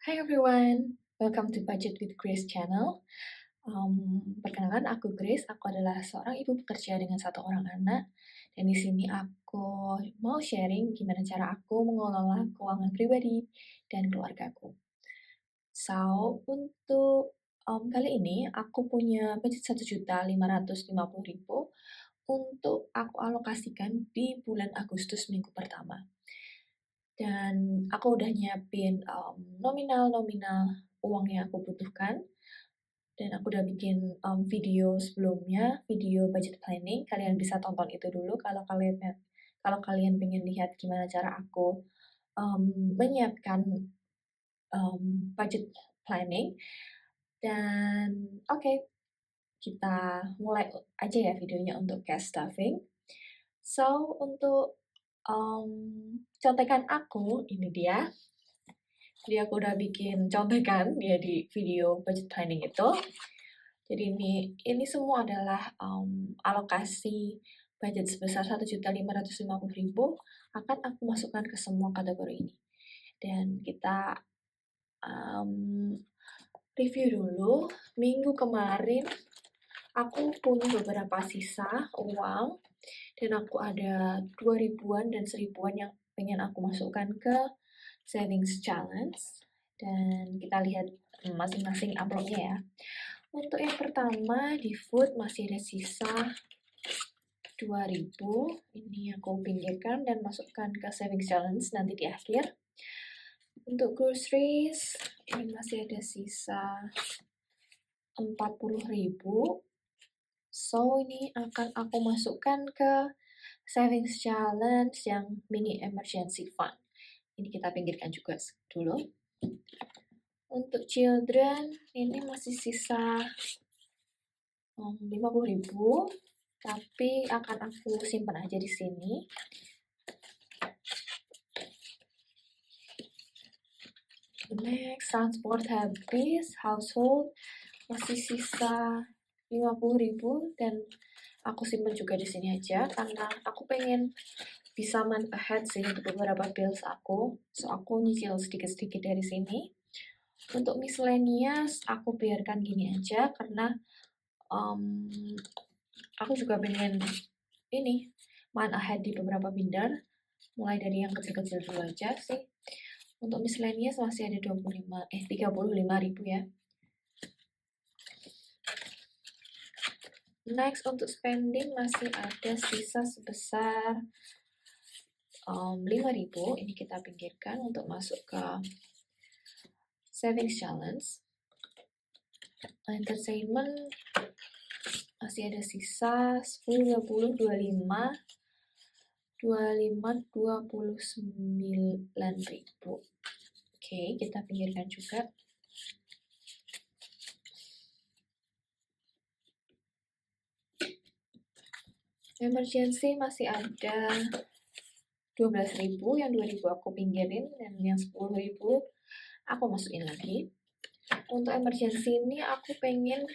Hi everyone, welcome to Budget with Grace channel. Perkenalkan, aku Grace. Aku adalah seorang ibu bekerja dengan satu orang anak. Dan di sini aku mau sharing gimana cara aku mengelola keuangan pribadi dan keluargaku. So, untuk kali ini aku punya budget 1.550.000 untuk aku alokasikan di bulan Agustus minggu pertama. Dan aku udah nyiapin nominal-nominal uang yang aku butuhkan. Dan aku udah bikin video sebelumnya, video budget planning. Kalian bisa tonton itu dulu kalau kalian pengen lihat gimana cara aku menyiapkan budget planning. Dan oke, kita mulai aja ya videonya untuk cash stuffing. So, untuk contekan aku, ini dia. Jadi aku udah bikin contekan dia di video budget planning itu. Jadi ini semua adalah alokasi budget sebesar 1.550.000 akan aku masukkan ke semua kategori ini. Dan kita review dulu. Minggu kemarin aku punya beberapa sisa uang dan aku ada 2.000-an dan 1.000-an yang pengen aku masukkan ke savings challenge. Dan kita lihat masing-masing amplopnya ya. Untuk yang pertama di food masih ada sisa 2.000. Ini aku pinggirkan dan masukkan ke savings challenge nanti di akhir. Untuk groceries ini masih ada sisa 40.000. So ini akan aku masukkan ke savings challenge yang mini emergency fund. Ini kita pinggirkan juga dulu. Untuk children ini masih sisa 50.000, tapi akan aku simpan aja di sini. Next, transport habis, household masih sisa 50.000 dan aku simpan juga di sini aja karena aku pengen bisa month ahead sih untuk beberapa bills aku. So aku nyicil sedikit-sedikit dari sini. Untuk miscellaneous aku biarkan gini aja karena aku juga pengen ini month ahead di beberapa binder, mulai dari yang kecil-kecil dulu aja sih. Untuk miscellaneous masih ada 35.000 ya. Next, untuk spending masih ada sisa sebesar 5.000. Ini kita pinggirkan untuk masuk ke savings challenge. Entertainment masih ada sisa 10, 20, 25, 29.000. Oke, kita pinggirkan juga. Emergency masih ada 12.000, yang 2.000 aku pinggirin dan yang 10.000 aku masukin lagi. Untuk emergency ini aku pengen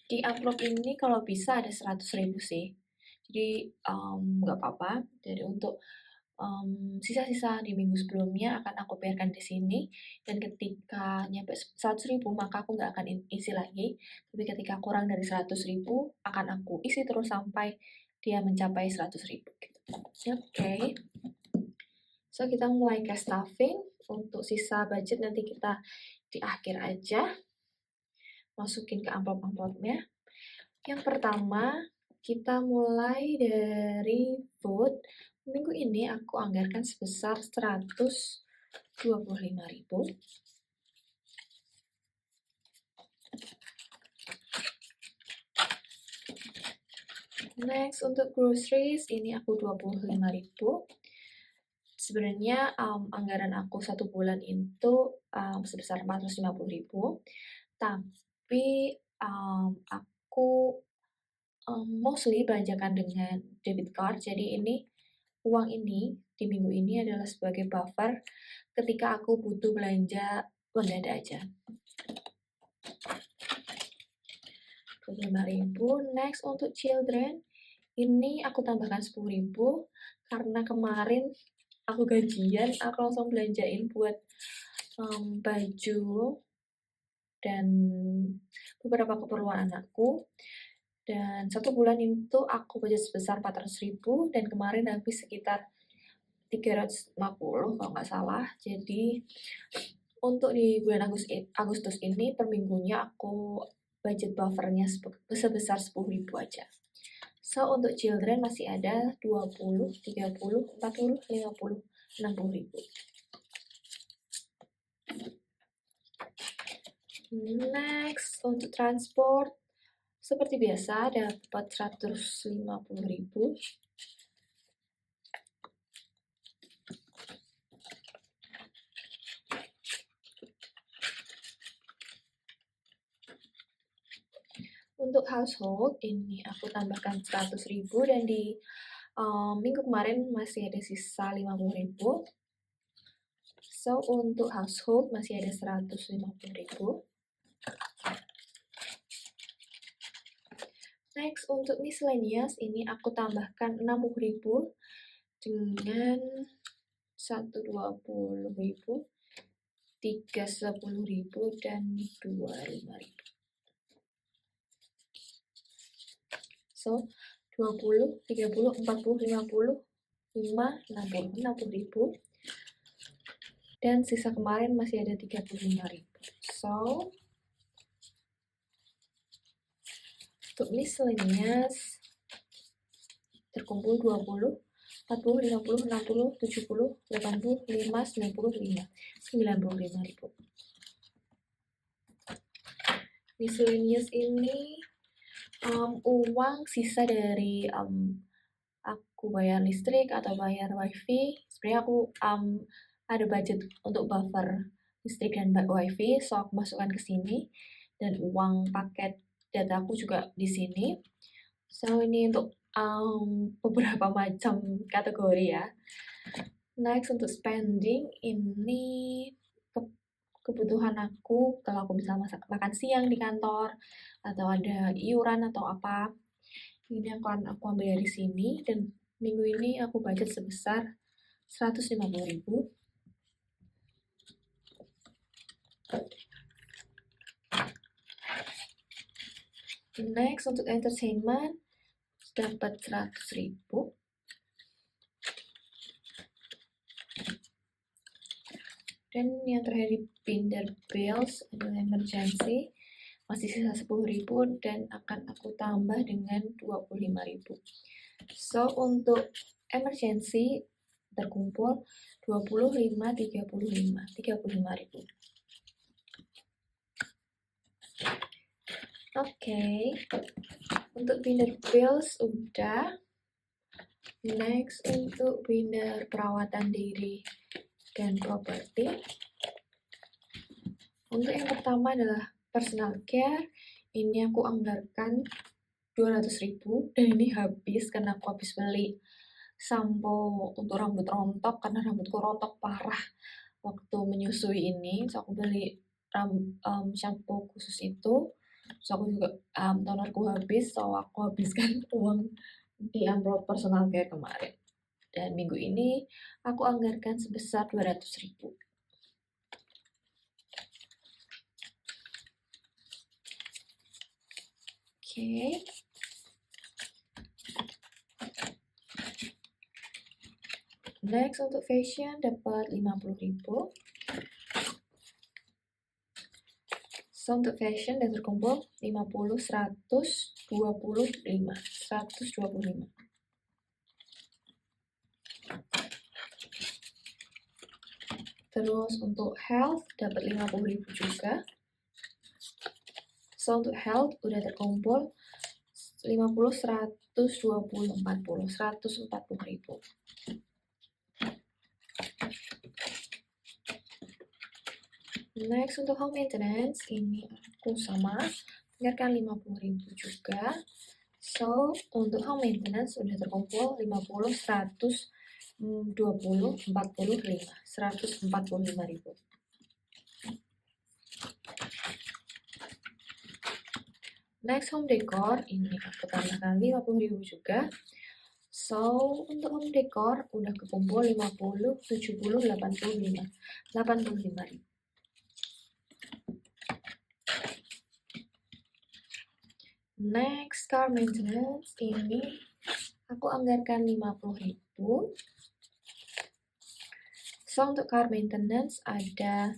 di amplop ini kalau bisa ada 100.000 sih. Jadi nggak apa-apa. Jadi untuk sisa-sisa di minggu sebelumnya akan aku biarkan di sini, dan ketika nyampe 100.000 maka aku nggak akan isi lagi. Tapi ketika kurang dari 100.000 akan aku isi terus sampai dia mencapai 100.000 gitu. Oke. So kita mulai cash stuffing. Untuk sisa budget nanti kita di akhir aja masukin ke amplop-amplopnya. Yang pertama kita mulai dari food. Minggu ini aku anggarkan sebesar 125.000. Next, untuk groceries ini aku 25.000. Sebenarnya anggaran aku satu bulan itu sebesar 450.000. Tapi aku mostly belanjakan dengan debit card. Jadi uang ini di minggu ini adalah sebagai buffer ketika aku butuh belanja mendadak aja. 25.000. Next, untuk children ini aku tambahkan 10.000 karena kemarin aku gajian, aku langsung belanjain buat baju, dan beberapa keperluan anakku. Dan 1 bulan itu aku budget sebesar 400.000 dan kemarin habis sekitar 350 kalau nggak salah. Jadi untuk di bulan Agustus ini per minggunya aku budget buffernya sebesar 10.000 aja. So untuk children masih ada 20, 30, 40, 50, 60.000. Next, untuk transport seperti biasa dapat 150.000. Untuk household ini aku tambahkan 100.000 dan di minggu kemarin masih ada sisa 50.000. So untuk household masih ada 150.000. Next, untuk miscellaneous ini aku tambahkan 60.000 dengan 120.000, 310.000 dan 25.000. So 20, 30, 40, 50, 5, 60.000 dan sisa kemarin masih ada 35.000. So untuk miscellaneous terkumpul 20, 40, 50, 60, 70, 80, 5, 95, 95.000. Miscellaneous ini uang sisa dari aku bayar listrik atau bayar wifi. Sebenarnya aku ada budget untuk buffer listrik dan wifi, so aku masukkan ke sini. Dan uang paket data aku juga di sini. So ini untuk beberapa macam kategori ya. Next, untuk spending ini kebutuhan aku kalau aku bisa makan siang di kantor atau ada iuran atau apa. Ini akan aku ambil dari sini dan minggu ini aku budget sebesar 150.000. Next, untuk entertainment dapat 100.000. Dan yang terakhir di binder bills adalah emergency, masih sisa 10.000 dan akan aku tambah dengan 25.000. So untuk emergency terkumpul 25, 35.000. Oke, untuk binder bills udah. Next, untuk binder perawatan diri dan properti. Untuk yang pertama adalah personal care. Ini aku anggarkan 200.000 dan ini habis karena aku habis beli sampo untuk rambut rontok karena rambutku rontok parah waktu menyusui ini. So aku beli shampoo khusus itu. So aku juga tonerku habis, so aku habiskan uang di amplop personal care kemarin. Dan minggu ini aku anggarkan sebesar 200.000. Oke. Next, untuk fashion dapat 50.000. So untuk fashion dan terkumpul 50, 125. Terus untuk health dapat 50.000 juga. So untuk health udah terkumpul 50, 120, 40, 140.000. Next, untuk home maintenance ini aku sama anggarkan 50.000 juga. So untuk home maintenance udah terkumpul 50, 100, 20, 45, 145.000. Next, home decor ini aku tambahkan 50.000 juga. So untuk home decor udah kekumpul 50, 70, 85, 85.000. Next, car maintenance ini aku anggarkan 50.000. So, untuk car maintenance ada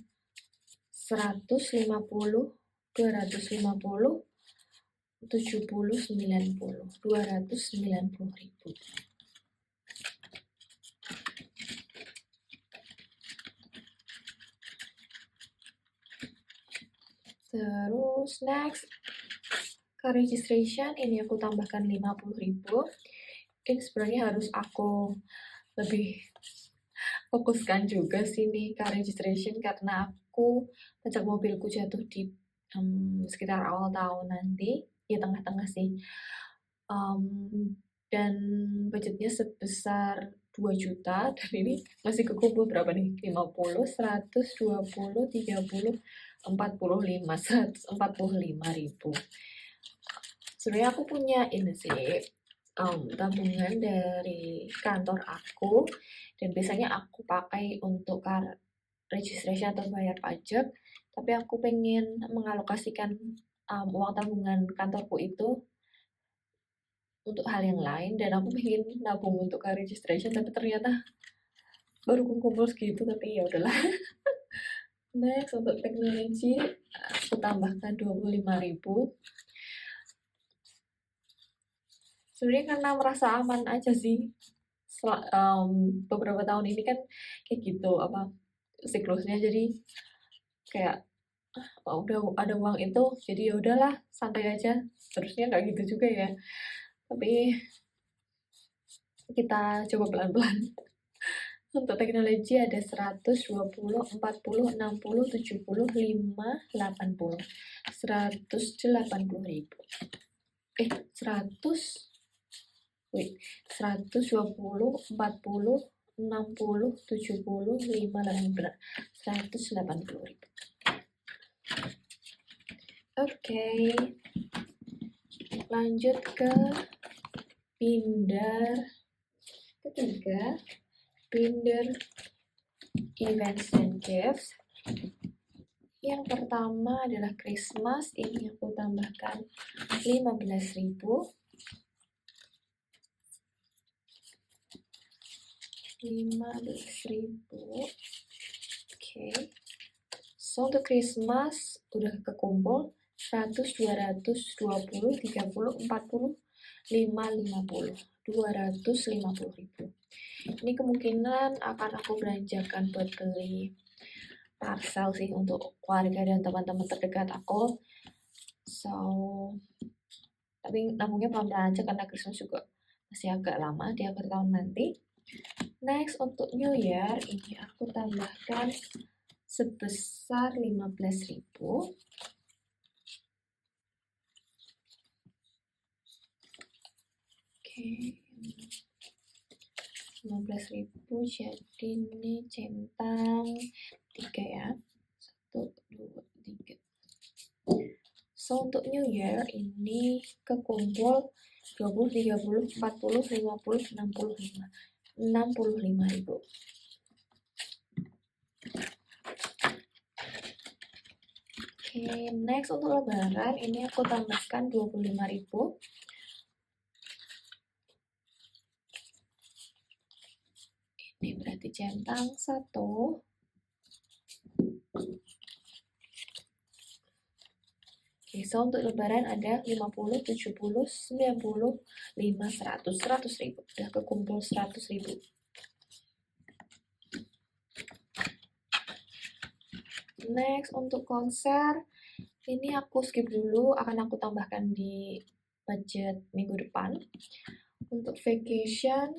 150, 250, 70, 90, 290.000. Terus next, car registration ini aku tambahkan 50.000. Ini sebenarnya harus aku lebih fokuskan juga sih nih car registration, karena aku pajak mobilku jatuh di sekitar awal tahun nanti, ya tengah-tengah sih. Dan budgetnya sebesar 2 juta, dan ini masih kekumpul berapa nih? 50, 100, 20, 30, 45, 145.000. Sebenarnya aku punya ini sih, tabungan dari kantor aku, dan biasanya aku pakai untuk car registration atau bayar pajak, tapi aku pengen mengalokasikan uang tabungan kantorku itu untuk hal yang lain, dan aku pengen nabung untuk car registration, tapi ternyata baru kumpul segitu, tapi ya udahlah. Next, untuk teknologi aku tambahkan 25.000. Sebenarnya karena merasa aman aja sih. Beberapa tahun ini kan kayak gitu apa siklusnya, jadi kayak udah ada uang itu, jadi ya udahlah santai aja. Terusnya nggak gitu juga ya, tapi kita coba pelan-pelan. Untuk teknologi ada 100, 20, 40, 60, 70, 5, 80. 180.000. 120, 40, 60, 70, 5, 80. 180.000. Oke. Lanjut ke binder ketiga, binder events and gifts. Yang pertama adalah Christmas, ini aku tambahkan 15.000. 15.000. Oke. So, untuk Christmas udah kekumpul 100, 200, 20, 30, 40, 5, 50. 250.000. Ini kemungkinan akan aku belanjakan buat beli parcel sih untuk keluarga dan teman-teman terdekat aku. So, tapi nabungnya pelan-pelan aja karena Christmas juga masih agak lama di akhir tahun nanti. Next, untuk New Year ini aku tambahkan sebesar 15.000. Oke. 15.000, jadi ini centang 3 ya. 1, 2, 3. So, untuk New Year ini kekumpul 20, 30, 40, 50, 65. 65.000. Oke, next untuk lebaran ini aku tambahkan 25.000. Ini berarti centang 1. Oke, so untuk lebaran ada 50, 70, 90, 5, 100. 100.000. Udah kekumpul 100.000. Next, untuk konser ini aku skip dulu, akan aku tambahkan di budget minggu depan. Untuk vacation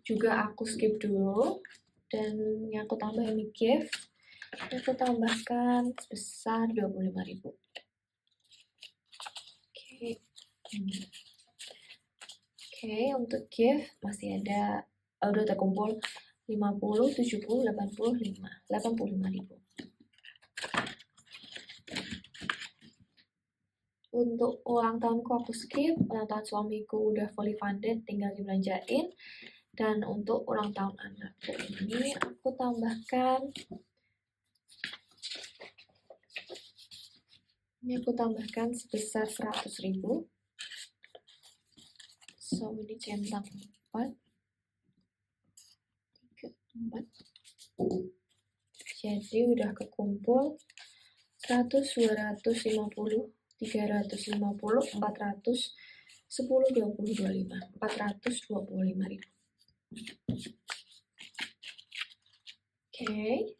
juga aku skip dulu, dan yang aku tambah ini gift, aku tambahkan sebesar 25.000. Oke, untuk gift masih ada, udah terkumpul 50, 70, 85. 85.000. Untuk ulang tahunku aku skip, ulang tahun suamiku udah fully funded, tinggal dibelanjain. Dan untuk ulang tahun anakku ini aku tambahkan Ini aku tambahkan sebesar 100.000. So, ini centang 4, 3, 4. Jadi udah kekumpul 100, 250, 350, 400, 10, 20, 25. 425.000. Oke.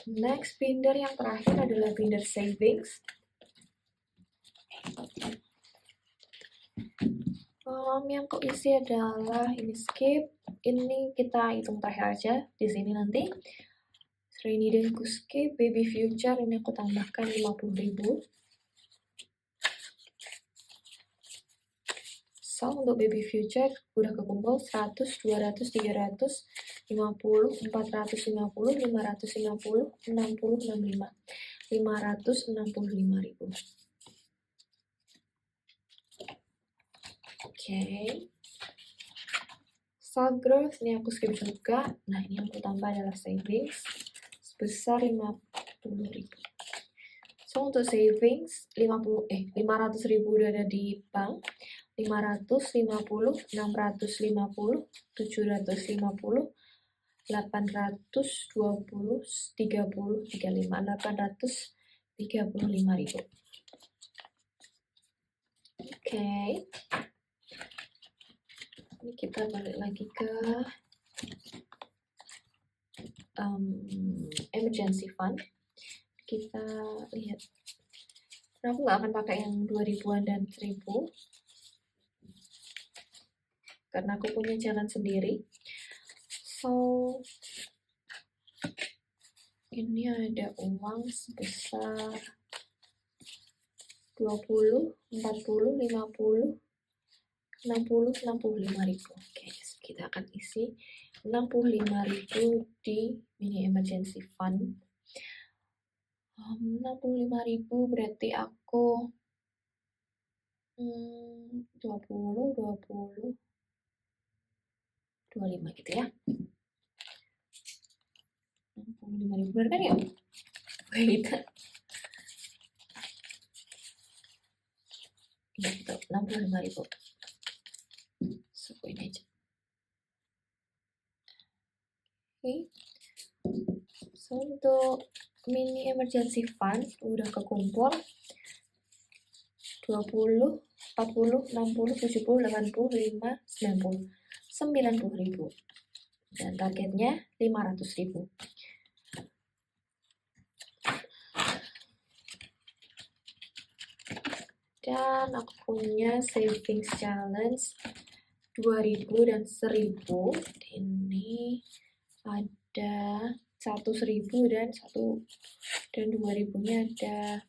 Next binder yang terakhir adalah binder savings. Yang keisi adalah ini skip. Ini kita hitung terakhir aja di sini nanti. Rainy Day aku skip. Baby future ini aku tambahkan 50.000. So, untuk baby future udah kekumpul 100, 200, 300, 50, 450, 550, 60, 65. 565.000. Oke. Stock growth ini aku skip juga. Nah, ini yang aku tambah adalah savings sebesar 50.000. So, untuk savings 500.000 udah ada di bank. 550, 650, 750, 820, 30, 35, 835.000. Oke. Ini kita balik lagi ke emergency fund. Kita lihat. Nah, aku nggak akan pakai yang 2000-an dan 1000 karena aku punya jalan sendiri. So, ini ada uang sebesar 20, 40, 50, 60, 65.000. Oke, kita akan isi 65.000 di mini emergency fund. 65.000 berarti aku 20, 20, 25 gitu ya. 65.000 benar kan ya? Wait. Gitu, 65.000. Sukuin aja. Oke. So, untuk mini emergency fund udah kekumpul 20, 40, 60, 70, 80, 5, 90.000. Dan targetnya 500.000. Dan aku punya savings challenge 2000 dan 1000. Ini ada 1.000 dan 2000-nya ada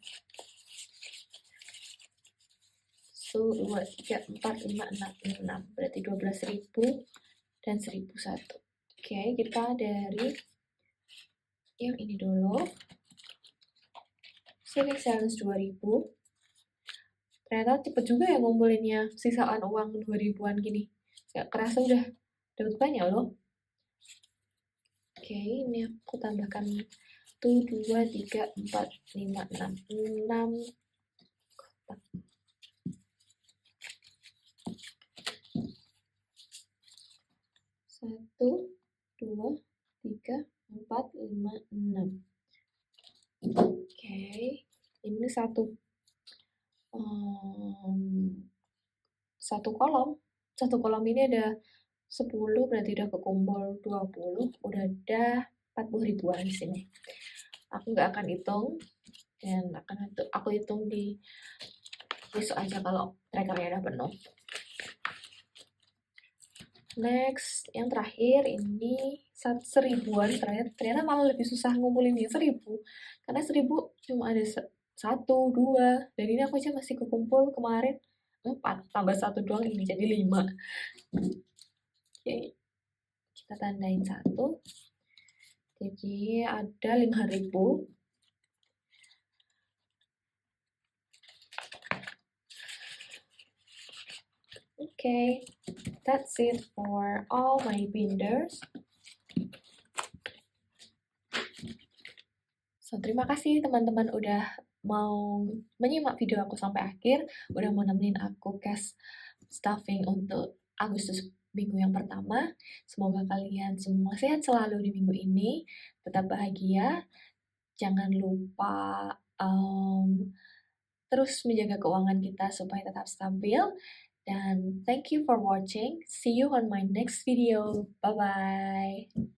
1, 2, 3, 4, 5, 6. Berarti 12.000 dan 1.001. Oke, kita dari yang ini dulu. Savings challenge 2000. Ternyata cepet juga ya ngumpulinnya, sisaan uang 2000-an gini. Gak kerasa udah dapat banyak loh. Oke, ini aku tambahkan 1, 2, 3, 4, 5, 6 kotak. 1, 2, 3, 4, 5, 6. Oke, ini satu kolom. Satu kolom ini ada 10, berarti udah kekumpul 20, udah ada 40.000-an di sini. Aku nggak akan hitung, dan aku hitung di besok aja kalau trackernya udah penuh. Next, yang terakhir ini 1000-an. Ternyata malah lebih susah ngumpulin yang 1000, karena 1000 cuma ada 1, 2, dan ini aku aja masih kekumpul kemarin 4, tambah 1 doang ini jadi 5. Oke, kita tandain 1. Jadi ada 5.000. Oke, that's it for all my binders. So, terima kasih teman-teman udah mau menyimak video aku sampai akhir, udah mau nemenin aku cast stuffing untuk Agustus minggu yang pertama. Semoga kalian semua sehat selalu di minggu ini, tetap bahagia, jangan lupa terus menjaga keuangan kita supaya tetap stabil. Dan thank you for watching. See you on my next video. Bye-bye.